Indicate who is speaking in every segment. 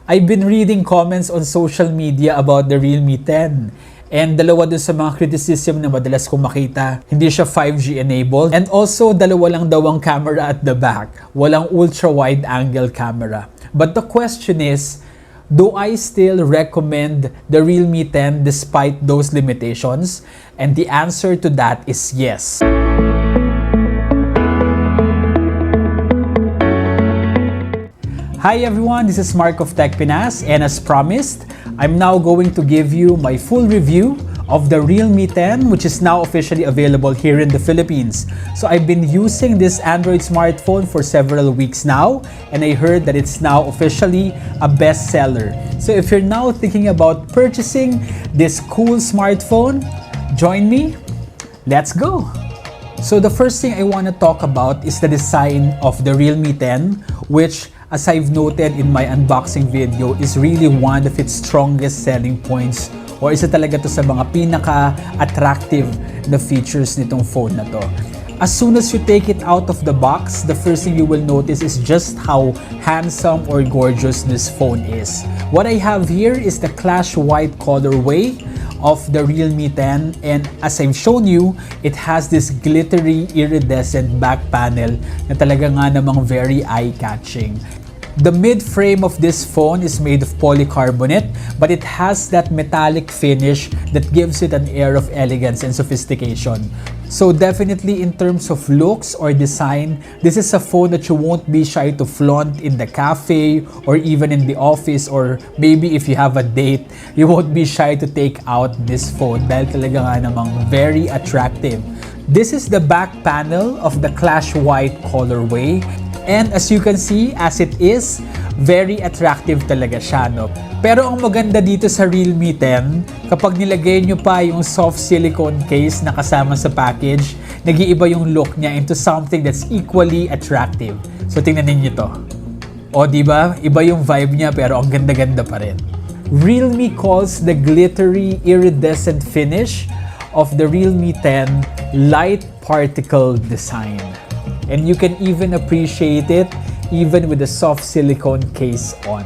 Speaker 1: I've been reading comments on social media about the Realme 10. And dalawa dun sa mga criticism na madalas kong makita, hindi siya 5G enabled. And also, dalawa lang daw ang camera at the back. Walang ultra-wide angle camera. But the question is, do I still recommend the Realme 10 despite those limitations? And the answer to that is yes. Hi everyone, this is Mark of TechPinas, and as promised, I'm now going to give you my full review of the Realme 10, which is now officially available here in the Philippines. So I've been using this Android smartphone for several weeks now, and I heard that it's now officially a bestseller. So if you're now thinking about purchasing this cool smartphone, join me. Let's go! So the first thing I want to talk about is the design of the Realme 10, which, as I've noted in my unboxing video, is really one of its strongest selling points, or isa talaga to sa mga pinaka-attractive na features nitong phone na to. As soon as you take it out of the box, the first thing you will notice is just how handsome or gorgeous this phone is. What I have here is the Clash White colorway of the Realme 10, and as I've shown you, it has this glittery iridescent back panel na talaga nga namang very eye-catching. The mid-frame of this phone is made of polycarbonate, but it has that metallic finish that gives it an air of elegance and sophistication. So definitely in terms of looks or design, this is a phone that you won't be shy to flaunt in the cafe or even in the office, or maybe if you have a date, you won't be shy to take out this phone dahil talaga nga namang very attractive. This is the back panel of the Clash White colorway. And as you can see, as it is, very attractive talaga siya, no? Pero ang maganda dito sa Realme 10, kapag nilagay nyo pa yung soft silicone case na kasama sa package, nag-iiba yung look niya into something that's equally attractive. So tingnan ninyo to. O diba? Iba yung vibe niya pero ang ganda-ganda pa rin. Realme calls the glittery iridescent finish of the Realme 10 light particle design. And you can even appreciate it even with the soft silicone case on.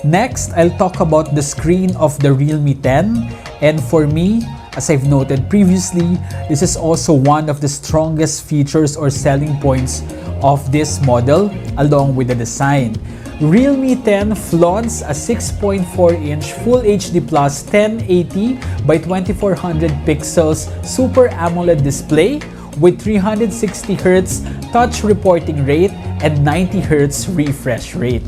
Speaker 1: Next, I'll talk about the screen of the Realme 10. And for me, as I've noted previously, this is also one of the strongest features or selling points of this model along with the design. Realme 10 flaunts a 6.4-inch Full HD Plus 1080 by 2400 pixels Super AMOLED display with 360Hz touch reporting rate and 90Hz refresh rate.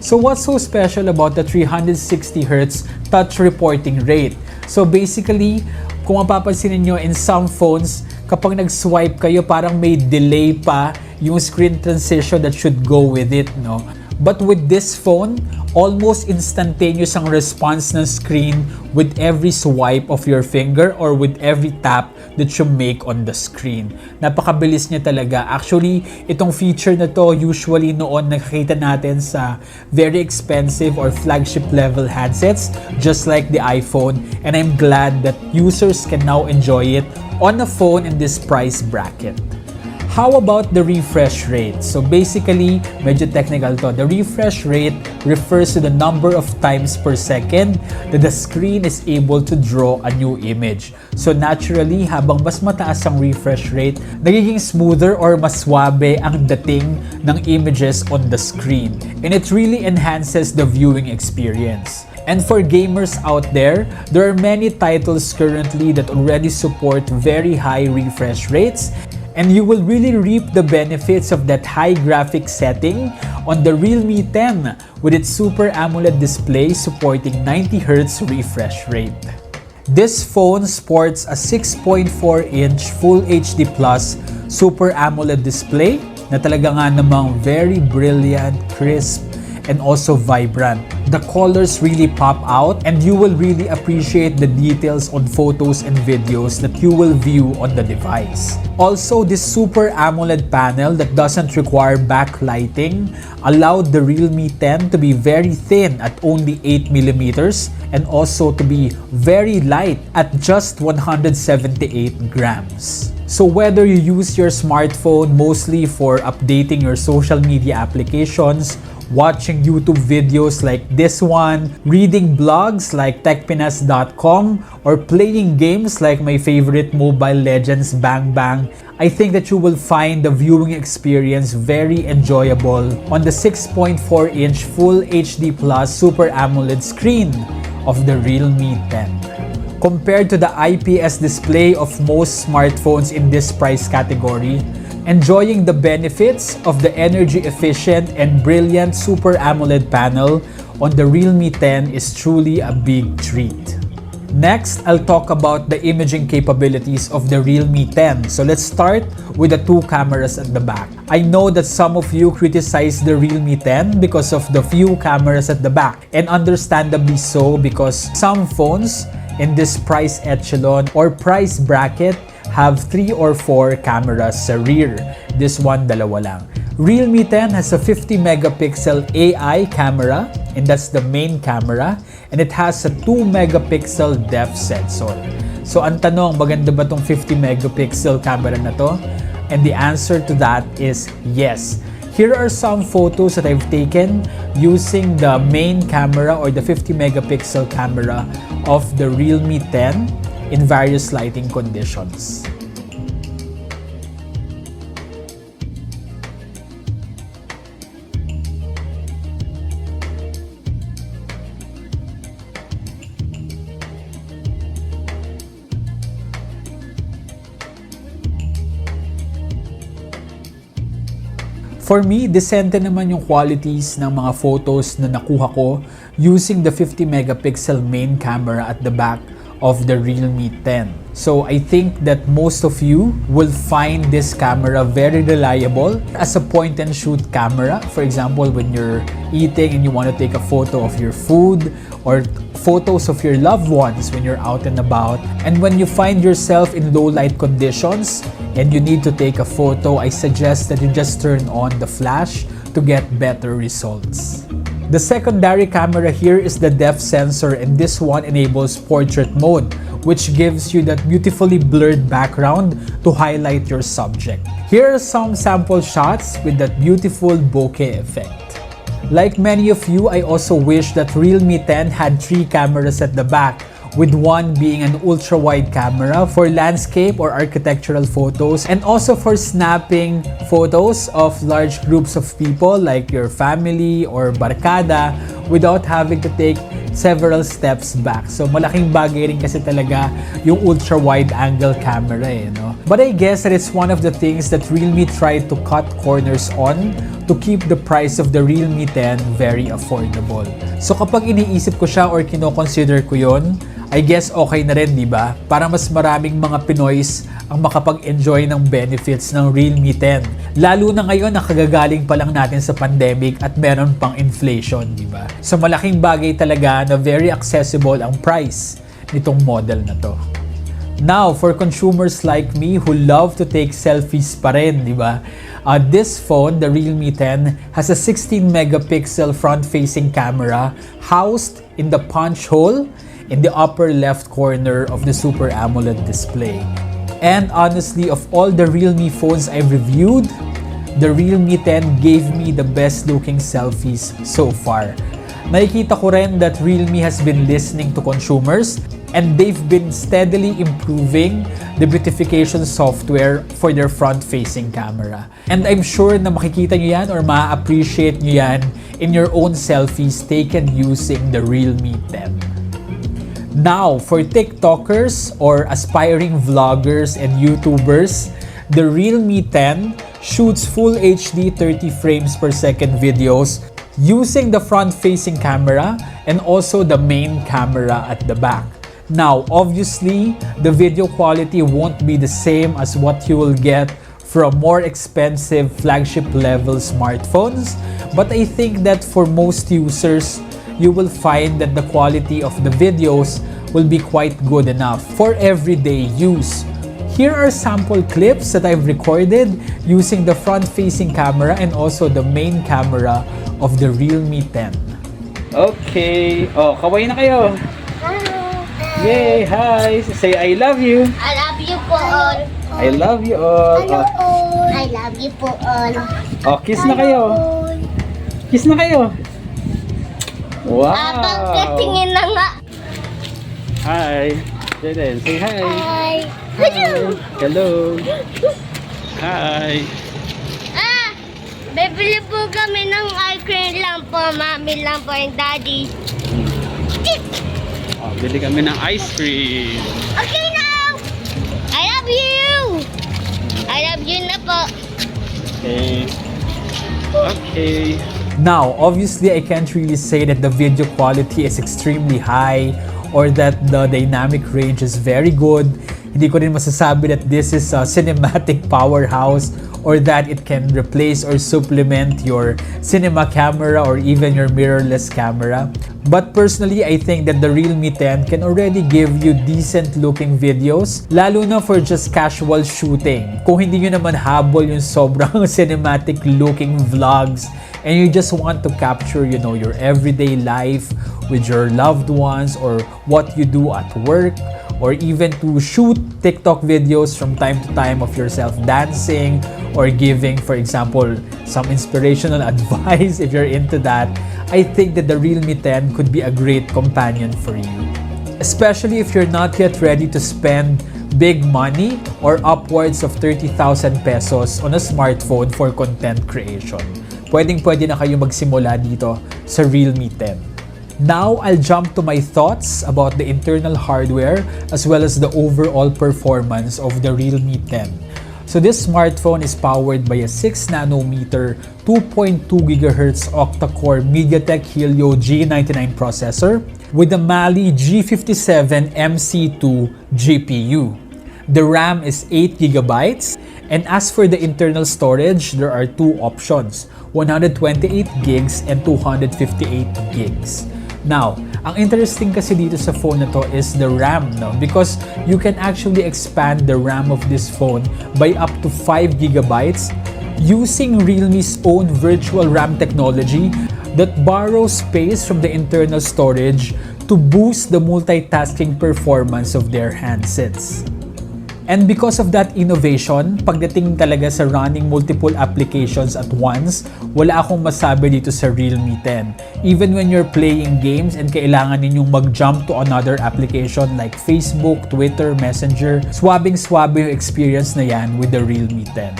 Speaker 1: So what's so special about the 360Hz touch reporting rate? So basically, kung mapapansin niyo in some phones, kapag nag-swipe kayo, parang may delay pa yung screen transition that should go with it, no? But with this phone, almost instantaneous ang response ng screen with every swipe of your finger or with every tap that you make on the screen. Napakabilis niya talaga. Actually, itong feature na to usually noon nakikita natin sa very expensive or flagship level handsets just like the iPhone, and I'm glad that users can now enjoy it on a phone in this price bracket. How about the refresh rate? So basically, medyo technical to. The refresh rate refers to the number of times per second that the screen is able to draw a new image. So naturally, habang mas mataas ang refresh rate, nagiging smoother or mas swabe ang dating ng images on the screen. And it really enhances the viewing experience. And for gamers out there are many titles currently that already support very high refresh rates. And you will really reap the benefits of that high graphics setting on the Realme 10 with its Super AMOLED display supporting 90Hz refresh rate. This phone sports a 6.4-inch Full HD Plus Super AMOLED display na talaga nga namang very brilliant, crisp, and also vibrant. The colors really pop out and you will really appreciate the details on photos and videos that you will view on the device. Also, this Super AMOLED panel that doesn't require backlighting allowed the Realme 10 to be very thin at only 8mm and also to be very light at just 178 grams. So whether you use your smartphone mostly for updating your social media applications watching YouTube videos like this one, reading blogs like TechPinas.com, or playing games like my favorite Mobile Legends Bang Bang, I think that you will find the viewing experience very enjoyable on the 6.4-inch Full HD Plus Super AMOLED screen of the Realme 10. Compared to the IPS display of most smartphones in this price category, enjoying the benefits of the energy-efficient and brilliant Super AMOLED panel on the Realme 10 is truly a big treat. Next, I'll talk about the imaging capabilities of the Realme 10. So let's start with the two cameras at the back. I know that some of you criticize the Realme 10 because of the few cameras at the back, and understandably so, because some phones in this price echelon or price bracket have 3 or 4 cameras sa rear. This one, dalawa lang. Realme 10 has a 50 megapixel AI camera, and that's the main camera, and it has a 2 megapixel depth sensor. So ang tanong, maganda ba tong 50 megapixel camera na to? And the answer to that is yes. Here are some photos that I've taken using the main camera or the 50 megapixel camera of the Realme 10 in various lighting conditions. For me, decente naman yung qualities ng mga photos na nakuha ko using the 50 megapixel main camera at the back of the Realme 10. So I think that most of you will find this camera very reliable as a point-and-shoot camera. For example, when you're eating and you want to take a photo of your food, or photos of your loved ones when you're out and about. And when you find yourself in low light conditions and you need to take a photo, I suggest that you just turn on the flash to get better results. The secondary camera here is the depth sensor, and this one enables portrait mode, which gives you that beautifully blurred background to highlight your subject. Here are some sample shots with that beautiful bokeh effect. Like many of you, I also wish that Realme 10 had 3 cameras at the back, with one being an ultra-wide camera for landscape or architectural photos, and also for snapping photos of large groups of people like your family or barkada without having to take several steps back. So malaking bagay rin kasi talaga yung ultra-wide angle camera no? But I guess that it's one of the things that Realme tried to cut corners on to keep the price of the Realme 10 very affordable. So kapag iniisip ko siya or kino-consider ko yon, I guess okay na rin, di ba? Para mas maraming mga Pinoys ang makapag-enjoy ng benefits ng Realme 10. Lalo na ngayon na kagagaling pa lang natin sa pandemic at meron pang inflation, di ba? So malaking bagay talaga na very accessible ang price nitong model na to. Now, for consumers like me who love to take selfies pa rin, di ba? This phone, the Realme 10, has a 16 megapixel front-facing camera housed in the punch hole in the upper left corner of the Super AMOLED display. And honestly, of all the Realme phones I've reviewed, the Realme 10 gave me the best looking selfies so far. Nakikita ko rin that Realme has been listening to consumers, and they've been steadily improving the beautification software for their front-facing camera. And I'm sure na makikita nyo yan or ma-appreciate nyo yan in your own selfies taken using the Realme 10. Now, for TikTokers or aspiring vloggers and YouTubers, the Realme 10 shoots full HD 30 frames per second videos using the front-facing camera and also the main camera at the back. Now, obviously, the video quality won't be the same as what you will get from more expensive flagship-level smartphones, but I think that for most users, you will find that the quality of the videos will be quite good enough for everyday use. Here are sample clips that I've recorded using the front-facing camera and also the main camera of the Realme 10. Okay. Oh, kaway na kayo. Yay! Hi! Say I love you!
Speaker 2: I love you po all.
Speaker 1: I love you all!
Speaker 2: I love you po all.
Speaker 1: Oh, kiss na kayo! Kiss na kayo. Wow!
Speaker 2: Abang katingin na nga.
Speaker 1: Hi! Jaden, say hi!
Speaker 2: Hi.
Speaker 1: Hi! Hello! Hi!
Speaker 2: Bibili po kami ng ice cream lang po. Mami lang po yung daddy.
Speaker 1: Oh, bili kami ng ice cream.
Speaker 2: Okay now! I love you! I love you na po.
Speaker 1: Okay. Okay. Now, obviously, I can't really say that the video quality is extremely high or that the dynamic range is very good. Hindi ko rin masasabi that this is a cinematic powerhouse or that it can replace or supplement your cinema camera or even your mirrorless camera. But personally, I think that the Realme 10 can already give you decent looking videos, lalo na for just casual shooting. Kung hindi nyo naman habol yung sobrang cinematic looking vlogs and you just want to capture, you know, your everyday life with your loved ones or what you do at work, or even to shoot TikTok videos from time to time of yourself dancing or giving, for example, some inspirational advice if you're into that, I think that the Realme 10 could be a great companion for you. Especially if you're not yet ready to spend big money or upwards of 30,000 pesos on a smartphone for content creation. Pwedeng-pwede na kayo magsimula dito sa Realme 10. Now, I'll jump to my thoughts about the internal hardware as well as the overall performance of the Realme 10. So this smartphone is powered by a 6nm 2.2 GHz octa-core MediaTek Helio G99 processor with a Mali G57 MC2 GPU. The RAM is 8GB, and as for the internal storage, there are two options, 128GB and 258GB. Now, ang interesting kasi dito sa phone na to is the RAM, no? Because you can actually expand the RAM of this phone by up to 5GB using Realme's own virtual RAM technology that borrows space from the internal storage to boost the multitasking performance of their handsets. And because of that innovation, pagdating talaga sa running multiple applications at once, wala akong masabi dito sa Realme 10. Even when you're playing games and kailangan ninyong mag-jump to another application like Facebook, Twitter, Messenger, swabing-swabe yung experience na yan with the Realme 10.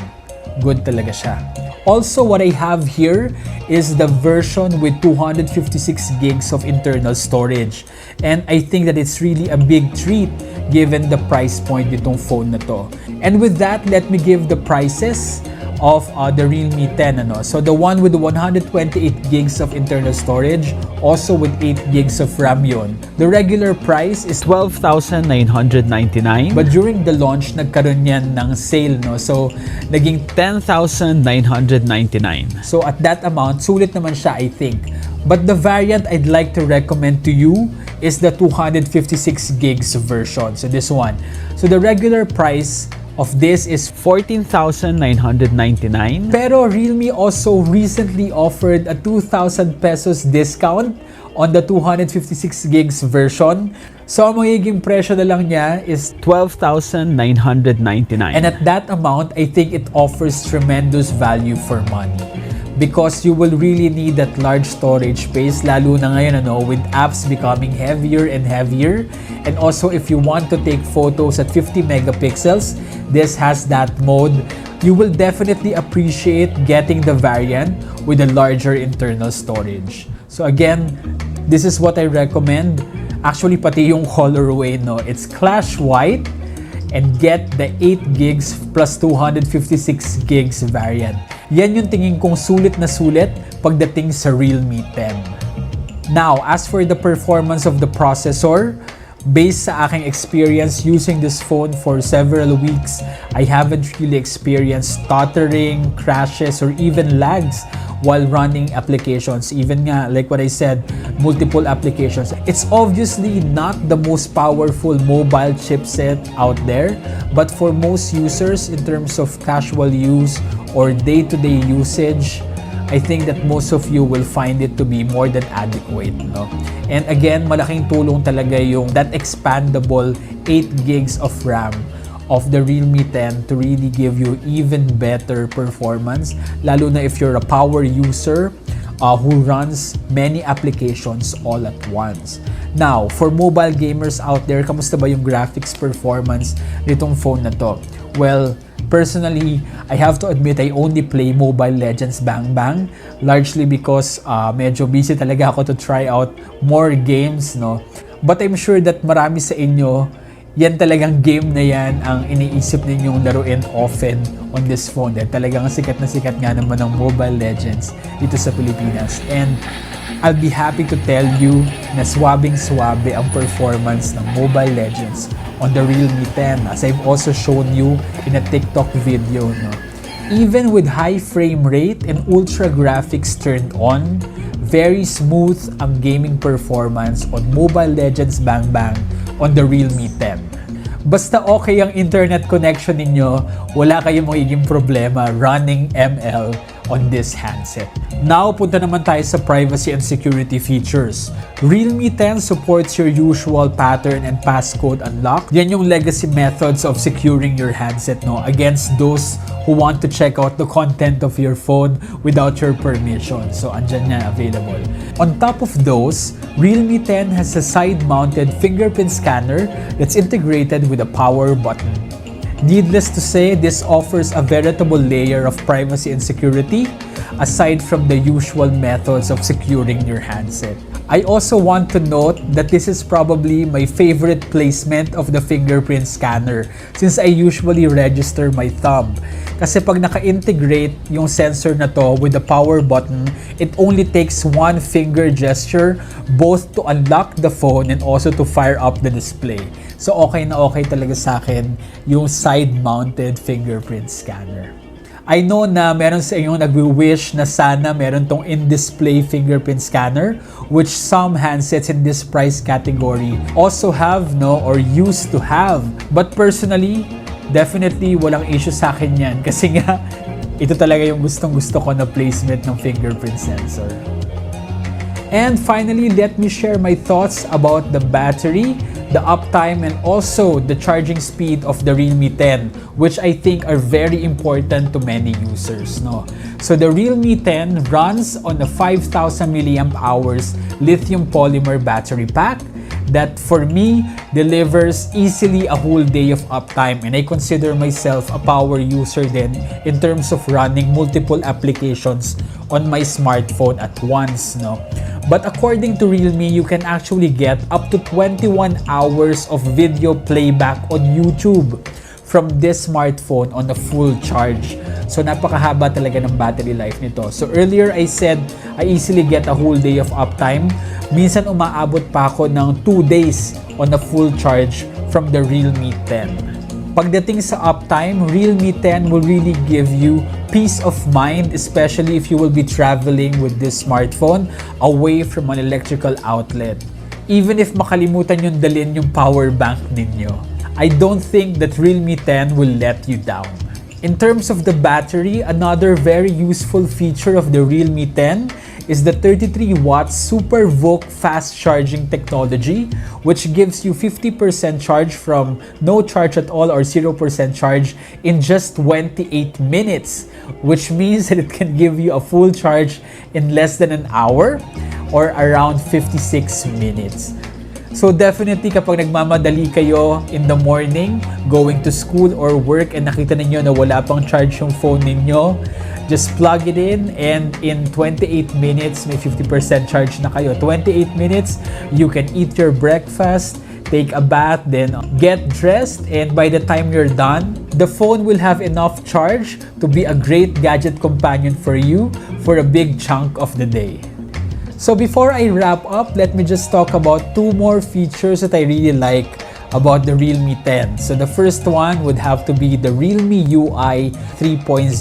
Speaker 1: Good talaga siya. Also, what I have here is the version with 256GB of internal storage. And I think that it's really a big treat given the price point nitong phone na to. And with that, let me give the prices of the Realme 10. So the one with the 128GB of internal storage, also with 8GB of RAM yun. The regular price is 12,999. But during the launch, nagkaroon yan ng sale, no? So naging 10,999. So at that amount, sulit naman siya, I think. But the variant I'd like to recommend to you is the 256GB version. So this one. So the regular price of this is 14,999. Pero Realme also recently offered a 2,000 pesos discount on the 256GB version. So ang magiging presyo na lang niya is 12,999. And at that amount, I think it offers tremendous value for money. Because you will really need that large storage space, lalo na ngayon, with apps becoming heavier and heavier. And also, if you want to take photos at 50 megapixels, this has that mode. You will definitely appreciate getting the variant with a larger internal storage. So again, this is what I recommend. Actually, pati yung colorway, it's Clash White, and get the 8GB plus 256GB variant. Yan yung tingin kong sulit na sulit pagdating sa Realme 10. Now, as for the performance of the processor, based sa aking experience using this phone for several weeks, I haven't really experienced stuttering, crashes, or even lags while running applications. Even nga, like what I said, multiple applications. It's obviously not the most powerful mobile chipset out there, but for most users in terms of casual use or day-to-day usage, I think that most of you will find it to be more than adequate, no? And again, malaking tulong talaga yung that expandable 8GB of RAM of the Realme 10 to really give you even better performance, lalo na if you're a power user who runs many applications all at once. Now, for mobile gamers out there, kamusta ba yung graphics performance nitong phone na to? Well, personally, I have to admit I only play Mobile Legends Bang Bang, largely because medyo busy talaga ako to try out more games, no? But I'm sure that marami sa inyo, yan talagang game na yan ang iniisip ninyong laruin often on this phone. Dahil talagang sikat na sikat nga naman ng Mobile Legends dito sa Pilipinas. And I'll be happy to tell you na swabing-swabe ang performance ng Mobile Legends on the Realme 10, as I've also shown you in a TikTok video, no? Even with high frame rate and ultra graphics turned on, very smooth ang gaming performance on Mobile Legends Bang Bang on the Realme 10. Basta okay ang internet connection ninyo, wala kayong magiging problema running ML on this handset. Now, punta naman tayo sa privacy and security features. Realme 10 supports your usual pattern and passcode unlock. Yan yung legacy methods of securing your handset, no, against those who want to check out the content of your phone without your permission. So, andyan na available. On top of those, Realme 10 has a side-mounted fingerprint scanner that's integrated with a power button. Needless to say, this offers a veritable layer of privacy and security aside from the usual methods of securing your handset. I also want to note that this is probably my favorite placement of the fingerprint scanner since I usually register my thumb. Kasi pag naka-integrate yung sensor na to with the power button, it only takes one finger gesture both to unlock the phone and also to fire up the display. So okay na okay talaga sa akin yung side-mounted fingerprint scanner. I know na meron sa inyong nagwi-wish na sana meron tong in-display fingerprint scanner, which some handsets in this price category also have, no, or used to have. But personally, definitely walang issue sa akin yan kasi nga ito talaga yung gustong-gusto ko na placement ng fingerprint sensor. And finally, let me share my thoughts about the battery, the uptime, and also the charging speed of the Realme 10, which I think are very important to many users, no? So the Realme 10 runs on a 5,000 mAh lithium polymer battery pack that for me delivers easily a whole day of uptime, and I consider myself a power user then in terms of running multiple applications on my smartphone at once, no? But according to Realme, you can actually get up to 21 hours of video playback on YouTube from this smartphone on a full charge. So napakahaba talaga ng battery life nito. So earlier I said I easily get a whole day of uptime. Minsan umaabot pa ako ng 2 days on a full charge from the Realme 10. Pagdating sa uptime, Realme 10 will really give you peace of mind, especially if you will be traveling with this smartphone away from an electrical outlet. Even if makalimutan yung dalhin yung power bank ninyo, I don't think that Realme 10 will let you down. In terms of the battery, another very useful feature of the Realme 10 is the 33-watt Super VOOC fast charging technology, which gives you 50% charge from no charge at all or 0% charge in just 28 minutes, which means that it can give you a full charge in less than an hour or around 56 minutes. So definitely kapag nagmamadali kayo in the morning, going to school or work and nakita ninyo na wala pang charge yung phone ninyo, just plug it in and in 28 minutes, may 50% charge na kayo. 28 minutes, you can eat your breakfast, take a bath, then get dressed, and by the time you're done, the phone will have enough charge to be a great gadget companion for you for a big chunk of the day. So before I wrap up, let me just talk about 2 more features that I really like about the Realme 10. So the first one would have to be the Realme UI 3.0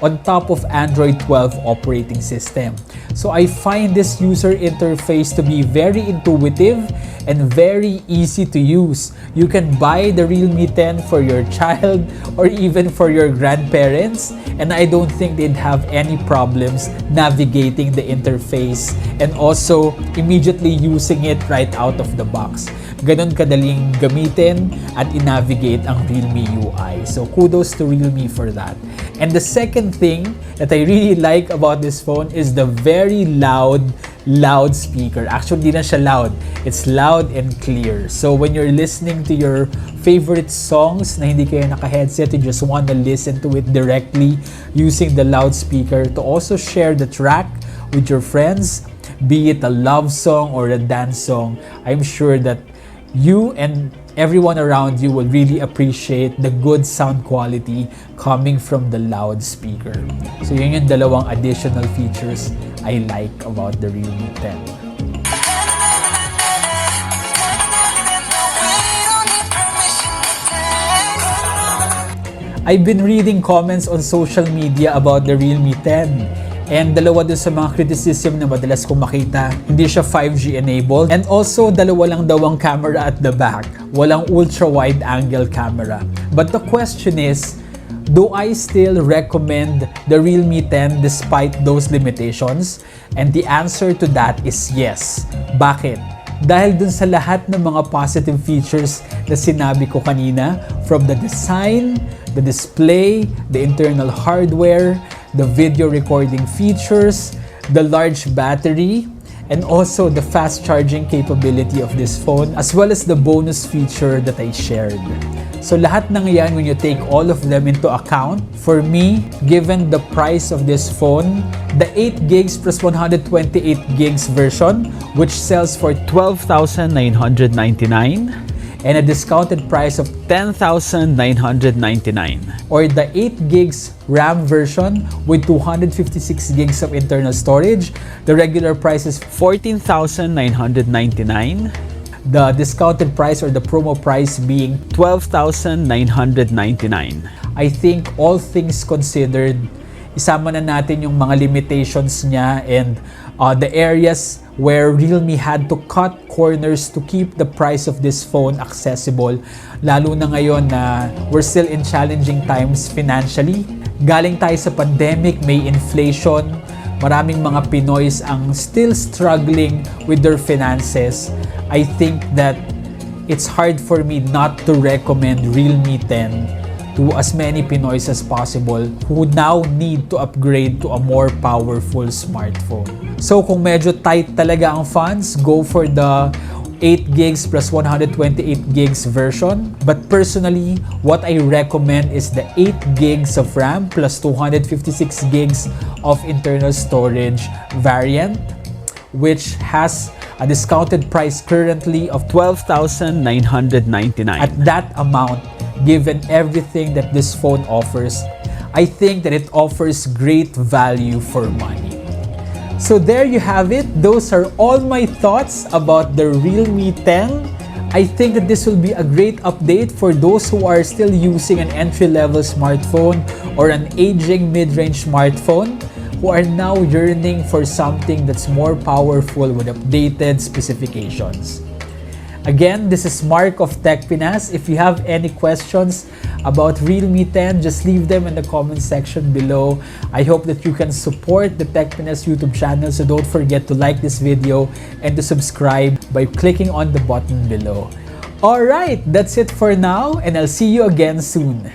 Speaker 1: on top of Android 12 operating system. So I find this user interface to be very intuitive and very easy to use. You can buy the Realme 10 for your child or even for your grandparents, and I don't think they'd have any problems navigating the interface and also immediately using it right out of the box. Ganon kadaling gamitin at i-navigate ang Realme UI. So kudos to Realme for that. And the second thing that I really like about this phone is the very loud loudspeaker. Actually, di na siya loud. It's loud and clear. So when you're listening to your favorite songs na hindi kayo naka-headset, you just want to listen to it directly using the loudspeaker to also share the track with your friends, be it a love song or a dance song. I'm sure that you and everyone around you will really appreciate the good sound quality coming from the loudspeaker. So yun yung dalawang additional features I like about the Realme 10. I've been reading comments on social media about the Realme 10. And dalawa dun sa mga criticism na madalas kong makita, hindi siya 5G enabled. And also, dalawa lang daw ang camera at the back. Walang ultra-wide angle camera. But the question is, do I still recommend the Realme 10 despite those limitations? And the answer to that is yes. Bakit? Dahil dun sa lahat ng mga positive features na sinabi ko kanina, from the design, the display, the internal hardware, the video recording features, the large battery, and also the fast charging capability of this phone, as well as the bonus feature that I shared. So lahat ng yan, when you take all of them into account, for me, given the price of this phone, the 8 gigs plus 128 gigs version, which sells for $12,999, and a discounted price of $10,999. Or the 8 gigs RAM version with 256 gigs of internal storage. The regular price is $14,999. The discounted price or the promo price being $12,999. I think all things considered, isama na natin yung mga limitations niya and the areas where Realme had to cut corners to keep the price of this phone accessible, lalo na ngayon na we're still in challenging times financially. Galing tayo sa pandemic, may inflation, maraming mga Pinoys ang still struggling with their finances. I think that it's hard for me not to recommend Realme 10 to as many Pinoys as possible who now need to upgrade to a more powerful smartphone. So kung medyo tight talaga ang funds, go for the 8 gigs plus 128 gigs version. But personally, what I recommend is the 8 gigs of RAM plus 256 gigs of internal storage variant, which has a discounted price currently of $12,999. At that amount, given everything that this phone offers, I think that it offers great value for money. So there you have it. Those are all my thoughts about the Realme 10. I think that this will be a great update for those who are still using an entry-level smartphone or an aging mid-range smartphone, who are now yearning for something that's more powerful with updated specifications. Again, this is Mark of TechPinas. If you have any questions about Realme 10, just leave them in the comment section below. I hope that you can support the TechPinas YouTube channel, so don't forget to like this video and to subscribe by clicking on the button below. Alright, that's it for now, and I'll see you again soon.